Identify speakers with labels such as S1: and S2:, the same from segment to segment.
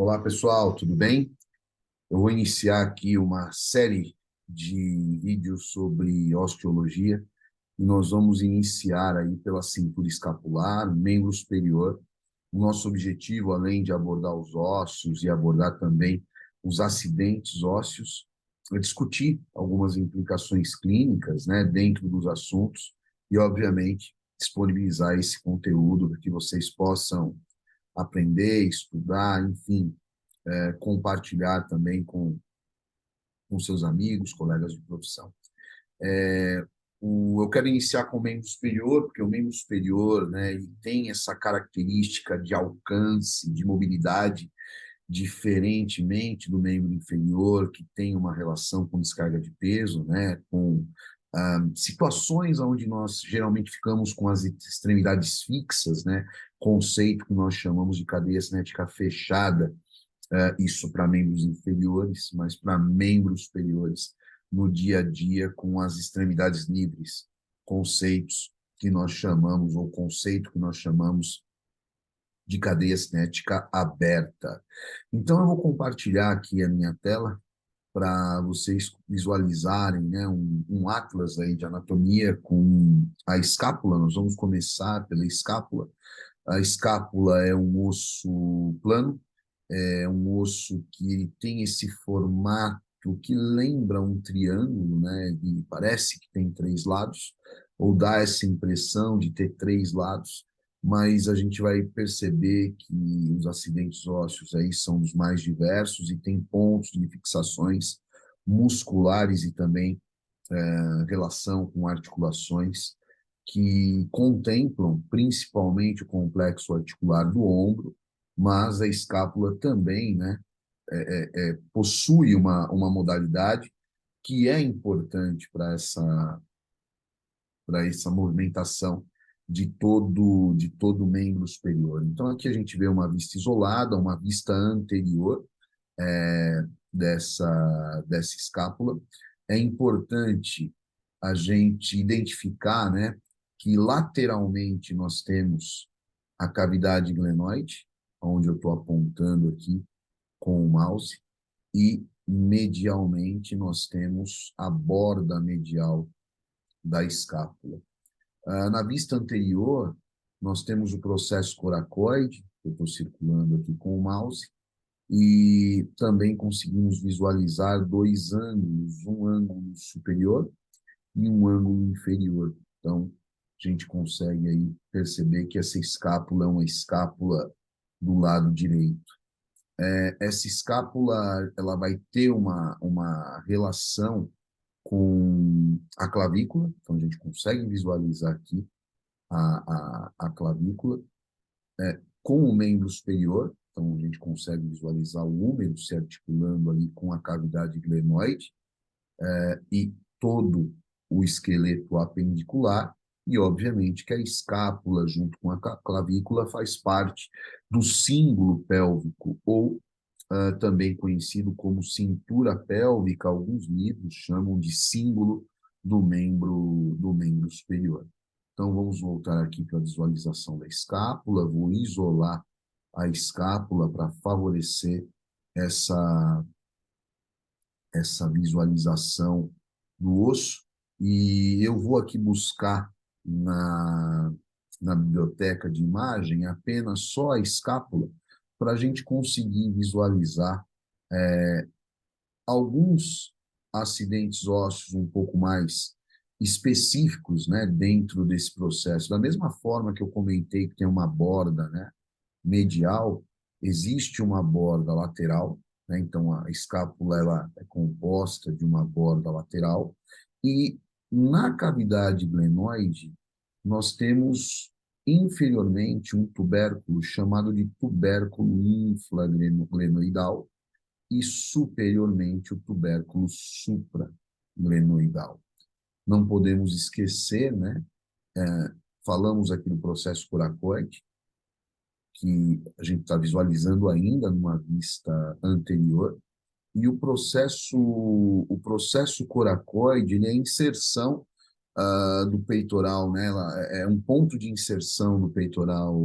S1: Olá, pessoal, tudo bem? Eu vou iniciar aqui uma série de vídeos sobre osteologia e nós vamos iniciar aí pela cintura escapular, membro superior. O nosso objetivo, além de abordar os ossos e abordar também os acidentes ósseos, é discutir algumas implicações clínicas, né, dentro dos assuntos e, obviamente, disponibilizar esse conteúdo para que vocês possam aprender, estudar, enfim, compartilhar também com seus amigos, colegas de profissão. Eu quero iniciar com o membro superior, porque o membro superior, né, ele tem essa característica de alcance, de mobilidade, diferentemente do membro inferior, que tem uma relação com descarga de peso, né, com situações onde nós geralmente ficamos com as extremidades fixas, né, conceito que nós chamamos de cadeia cinética fechada, isso para membros inferiores, mas para membros superiores no dia a dia com as extremidades livres, conceitos que nós chamamos, ou conceito que nós chamamos de cadeia cinética aberta. Então, eu vou compartilhar aqui a minha tela para vocês visualizarem, né, um atlas aí de anatomia com a escápula. Nós vamos começar pela escápula. A escápula é um osso plano, é um osso que tem esse formato que lembra um triângulo, né? E parece que tem três lados, ou dá essa impressão de ter três lados, mas a gente vai perceber que os acidentes ósseos aí são dos mais diversos e tem pontos de fixações musculares e também relação com articulações que contemplam principalmente o complexo articular do ombro, mas a escápula também, né, possui uma modalidade que é importante para essa movimentação de todo o membro superior. Então, aqui a gente vê uma vista isolada, uma vista anterior dessa escápula. É importante a gente identificar, né, que lateralmente nós temos a cavidade glenoide, onde eu estou apontando aqui com o mouse, e medialmente nós temos a borda medial da escápula. Na vista anterior, nós temos o processo coracoide, eu estou circulando aqui com o mouse, e também conseguimos visualizar dois ângulos, um ângulo superior e um ângulo inferior. Então, a gente consegue aí perceber que essa escápula é uma escápula do lado direito. Essa escápula ela vai ter uma relação com a clavícula, então a gente consegue visualizar aqui a clavícula, com o membro superior, então a gente consegue visualizar o úmero se articulando ali com a cavidade glenoide, e todo o esqueleto apendicular, e obviamente que a escápula junto com a clavícula faz parte do símbolo pélvico, ou também conhecido como cintura pélvica, alguns livros chamam de símbolo do membro superior. Então vamos voltar aqui para a visualização da escápula, vou isolar a escápula para favorecer essa essa visualização do osso, e eu vou aqui buscar na biblioteca de imagem apenas só a escápula para a gente conseguir visualizar alguns acidentes ósseos um pouco mais específicos, né, dentro desse processo. Da mesma forma que eu comentei que tem uma borda, né, medial, existe uma borda lateral, né? Então a escápula ela é composta de uma borda lateral, e na cavidade glenoide nós temos inferiormente um tubérculo chamado de tubérculo infraglenoidal e superiormente o tubérculo supraglenoidal. Não podemos esquecer, né? Falamos aqui do processo coracoide, que a gente está visualizando ainda numa vista anterior, e o processo coracoide, ele é a inserção do peitoral, né? É um ponto de inserção do peitoral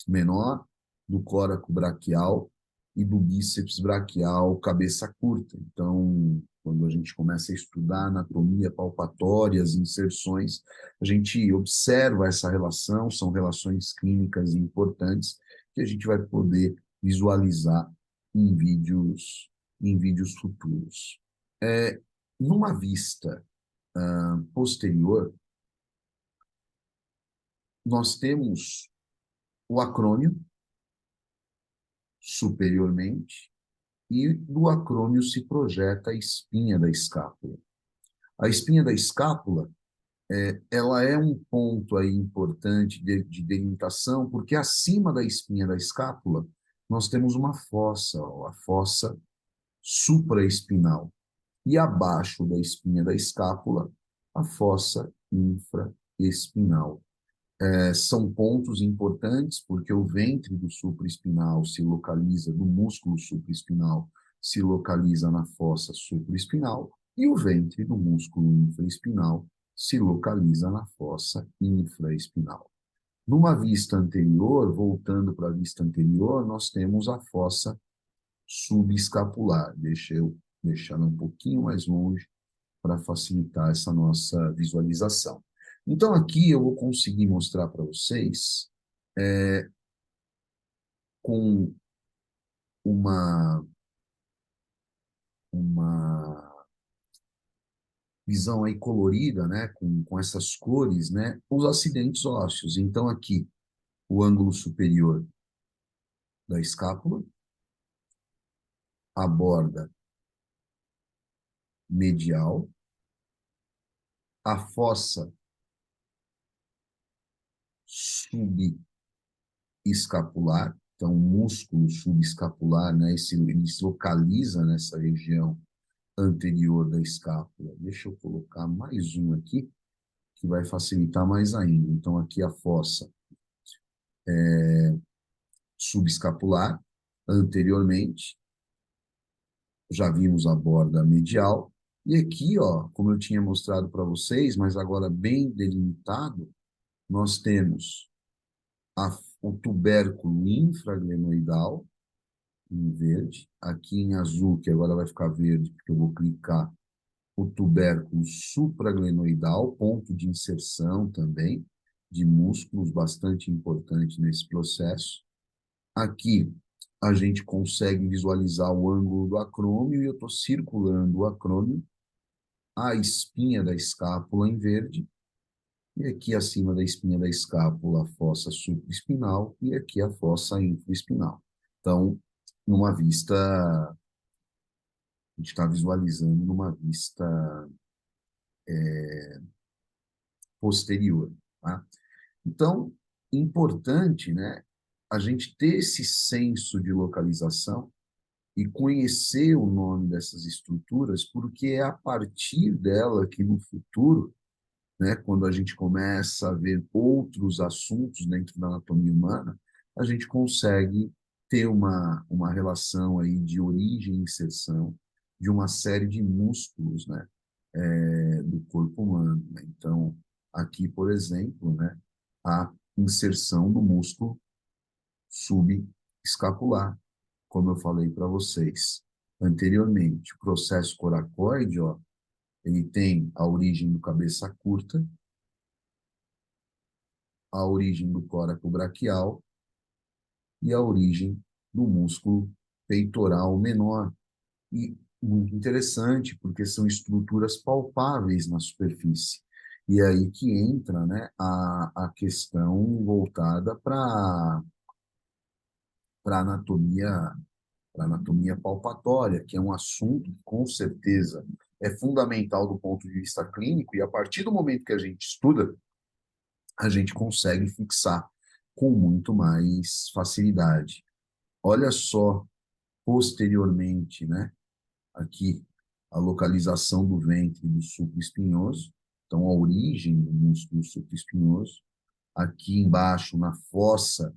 S1: menor, do córaco braquial, e do bíceps braquial cabeça curta. Então, quando a gente começa a estudar anatomia palpatória, as inserções, a gente observa essa relação, são relações clínicas importantes que a gente vai poder visualizar em vídeos futuros. Numa vista posterior, nós temos o acrônio superiormente, e do acrônio se projeta a espinha da escápula. A espinha da escápula, ela é um ponto aí importante de delimitação, porque acima da espinha da escápula nós temos uma fossa, ó, a fossa supraespinal, e abaixo da espinha da escápula, a fossa infraespinal. São pontos importantes porque o ventre do supraespinal se localiza, do músculo supraespinal, se localiza na fossa supraespinal e o ventre do músculo infraespinal se localiza na fossa infraespinal. Numa vista anterior, voltando para a vista anterior, nós temos a fossa subescapular. Deixa eu deixar um pouquinho mais longe para facilitar essa nossa visualização. Então, aqui eu vou conseguir mostrar para vocês com uma visão aí colorida, né, com essas cores, né, os acidentes ósseos. Então, aqui, o ângulo superior da escápula, a borda medial, a fossa subescapular, então o músculo subescapular, né, ele se localiza nessa região anterior da escápula. Deixa eu colocar mais um aqui, que vai facilitar mais ainda. Então, aqui a fossa subescapular, anteriormente, já vimos a borda medial, e aqui, ó, como eu tinha mostrado para vocês, mas agora bem delimitado, nós temos o tubérculo infraglenoidal, em verde, aqui em azul, que agora vai ficar verde, porque eu vou clicar, o tubérculo supraglenoidal, ponto de inserção também, de músculos, bastante importante nesse processo. Aqui a gente consegue visualizar o ângulo do acrômio e eu estou circulando o acrômio, a espinha da escápula em verde, e aqui acima da espinha da escápula a fossa supraespinal e aqui a fossa infraespinal. Então, numa vista, a gente está visualizando numa vista posterior, tá? Então, importante, né, a gente ter esse senso de localização e conhecer o nome dessas estruturas, porque é a partir dela que no futuro, né, quando a gente começa a ver outros assuntos dentro da anatomia humana, a gente consegue ter uma relação aí de origem e inserção de uma série de músculos, né, do corpo humano, né? Então, aqui, por exemplo, né, a inserção do músculo subescapular, como eu falei para vocês anteriormente. O processo coracoide, ó, ele tem a origem do cabeça curta, a origem do córaco braquial e a origem do músculo peitoral menor. E muito interessante, porque são estruturas palpáveis na superfície. E é aí que entra, né, a questão voltada para anatomia, para anatomia palpatória, que é um assunto que, com certeza, é fundamental do ponto de vista clínico, e a partir do momento que a gente estuda, a gente consegue fixar com muito mais facilidade. Olha só, posteriormente, né, aqui, a localização do ventre do supraespinhoso, então a origem do músculo supraespinhoso, aqui embaixo, na fossa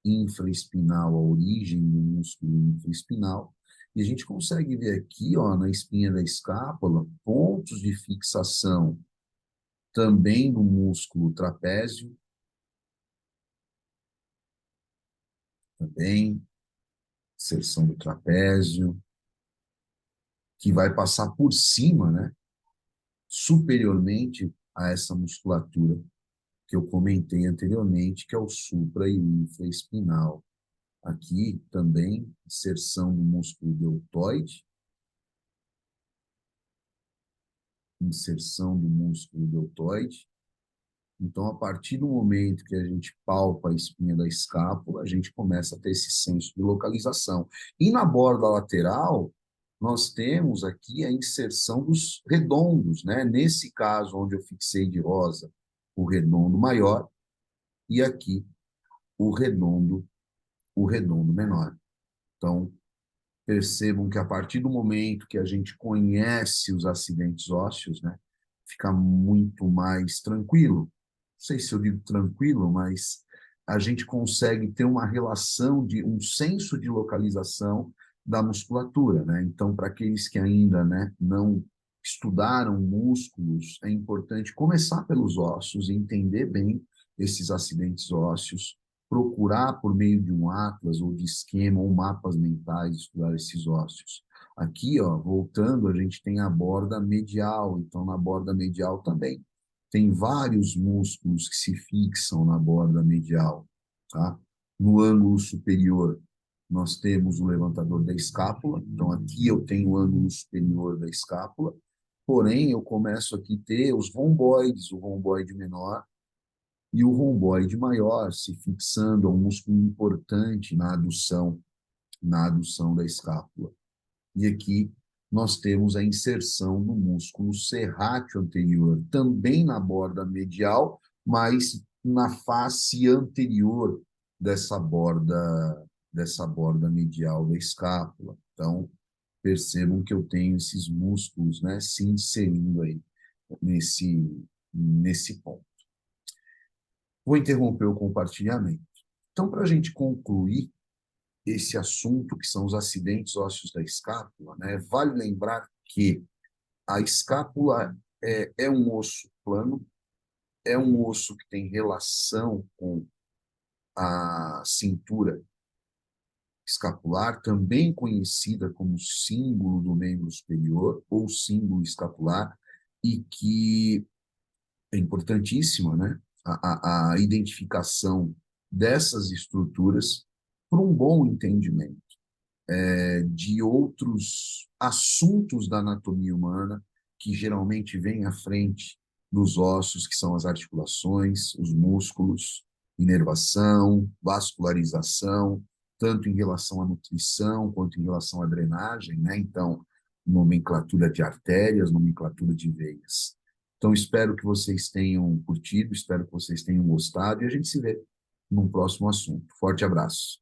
S1: infraespinal, a origem do músculo infraespinal, e a gente consegue ver aqui, ó, na espinha da escápula, pontos de fixação também do músculo trapézio, também inserção do trapézio, que vai passar por cima, né, superiormente a essa musculatura que eu comentei anteriormente, que é o supra e o infraespinal. Aqui também, inserção do músculo deltoide, inserção do músculo deltoide. Então, a partir do momento que a gente palpa a espinha da escápula, a gente começa a ter esse senso de localização. E na borda lateral, nós temos aqui a inserção dos redondos, né? Nesse caso, onde eu fixei de rosa, o redondo maior, e aqui o redondo menor. Então, percebam que a partir do momento que a gente conhece os acidentes ósseos, né, fica muito mais tranquilo. Não sei se eu digo tranquilo, mas a gente consegue ter uma relação de um senso de localização da musculatura, né? Então, para aqueles que ainda, né, não estudaram músculos, é importante começar pelos ossos e entender bem esses acidentes ósseos, procurar por meio de um atlas ou de esquema ou mapas mentais estudar esses ossos. Aqui, ó, voltando, a gente tem a borda medial, então na borda medial também tem vários músculos que se fixam na borda medial, tá? No ângulo superior, nós temos o levantador da escápula, então aqui eu tenho o ângulo superior da escápula, porém eu começo aqui a ter os romboides, o romboide menor e o romboide maior, se fixando a um músculo importante na adução da escápula. E aqui nós temos a inserção do músculo serrátil anterior, também na borda medial, mas na face anterior dessa borda medial da escápula. Então, percebam que eu tenho esses músculos, né, se inserindo aí nesse ponto. Vou interromper o compartilhamento. Então, para a gente concluir esse assunto, que são os acidentes ósseos da escápula, né, vale lembrar que a escápula é um osso plano, é um osso que tem relação com a cintura escapular, também conhecida como símbolo do membro superior ou símbolo escapular, e que é importantíssima, né? A identificação dessas estruturas para um bom entendimento de outros assuntos da anatomia humana que geralmente vêm à frente dos ossos, que são as articulações, os músculos, inervação, vascularização, tanto em relação à nutrição quanto em relação à drenagem, né? Então, nomenclatura de artérias, nomenclatura de veias. Então, espero que vocês tenham curtido, espero que vocês tenham gostado e a gente se vê num próximo assunto. Forte abraço.